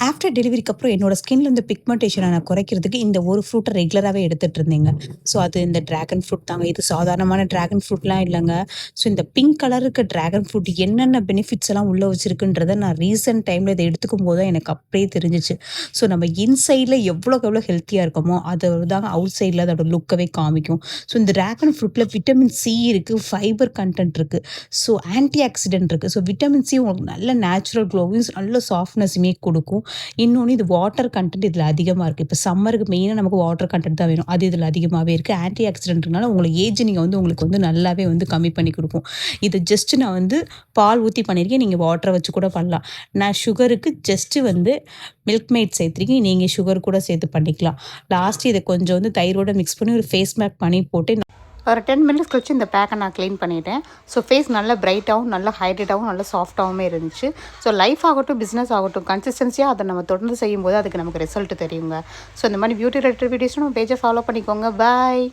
After டெலிவரிக்கு அப்புறம் என்னோட ஸ்கின்ல இந்த பிக்மெண்டேஷன நான் குறைக்கிறதுக்கு இந்த ஒரு ஃப்ரூட்ட ரெகுலராவே எடுத்துட்டு இருந்தேங்க. ஸோ அது இந்த டிராகன் ஃப்ரூட் தாங்க. இது சாதாரணமான டிராகன் ஃப்ரூட்லாம் இல்லங்க. ஸோ இந்த பிங்க் கலருக்கு டிராகன் ஃப்ரூட் என்னென்ன பெனிஃபிட்ஸ் எல்லாம் உள்ள வச்சிருக்குன்றத நான் ரீசென்ட் டைம்ல இத எடுத்துக்கும்போது தான் எனக்கு அப்படியே தெரிஞ்சுச்சு. ஸோ நம்ம இன்சைட்ல எவ்வளோக்கு எவ்வளோ ஹெல்த்தியா இருக்கோமோ, அது தாங்க அவுட் சைட்ல அதோட லுக்கவே காமிக்கும். ஸோ இந்த டிராகன் ஃப்ரூட்ல விட்டமின் சி இருக்கு, ஃபைபர் கன்டென்ட் இருக்கு. ஸோ ஆன்டி ஆக்ஸிடென்ட் இருக்கு. ஸோ விட்டமின் சி உங்களுக்கு நல்ல நேச்சுரல் க்ளோவையும், நல்ல சாஃப்ட்னஸுமே குடுக்கும். இன்னொன்னு இது வாட்டர் கன்டென்ட் இதுல அதிகமா இருக்கு. இப்ப சம்மருக்கு மெயினா நமக்கு வாட்டர் கன்டென்ட் தான் வேணும். அது இதுல அதிகமாவே இருக்கு. ஆன்டி ஆக்ஸிடென்ட்னால உங்களுக்கு ஏஜினிங்க உங்களுக்கு நல்லாவே கம்மி பண்ணி குடுக்கும். இது ஜஸ்ட் நான் பால் ஊத்தி பண்ணியிருக்கேன். நீங்க வாட்டர வச்சு கூட பண்ணலாம். நான் சுகருக்கு ஜஸ்ட் மில்க் மெய்ட் சேர்த்துருக்கேன். நீங்க சுகர் கூட சேர்த்து பண்ணிக்கலாம். லாஸ்ட் இத கொஞ்சம் தயிரோட மிக்ஸ் பண்ணி ஒரு ஃபேஸ் மேக் பண்ணி போட்டு ஒரு 10 மினிட்ஸ் கழிச்சு இந்த பேக்கை நான் க்ளீன் பண்ணிட்டேன். ஸோ ஃபேஸ் நல்லா பிரைட்டாகவும், நல்லா ஹைட்ரேட்டாகவும், நல்லா சாஃப்ட்டாகவுமே இருந்துச்சு. ஸோ லைஃப் ஆகட்டும், பிஸ்னஸ் ஆகட்டும், கன்சிஸ்டன்சியாக அதை நம்ம தொடர்ந்து செய்யும்போது அதுக்கு நமக்கு ரிசல்ட் தெரியுங்க. ஸோ இந்த மாதிரி பியூட்டி ரிலேட்டட் வீடியோஸ் நம்ம பேஜை ஃபாலோ பண்ணிக்கோங்க. பாய்.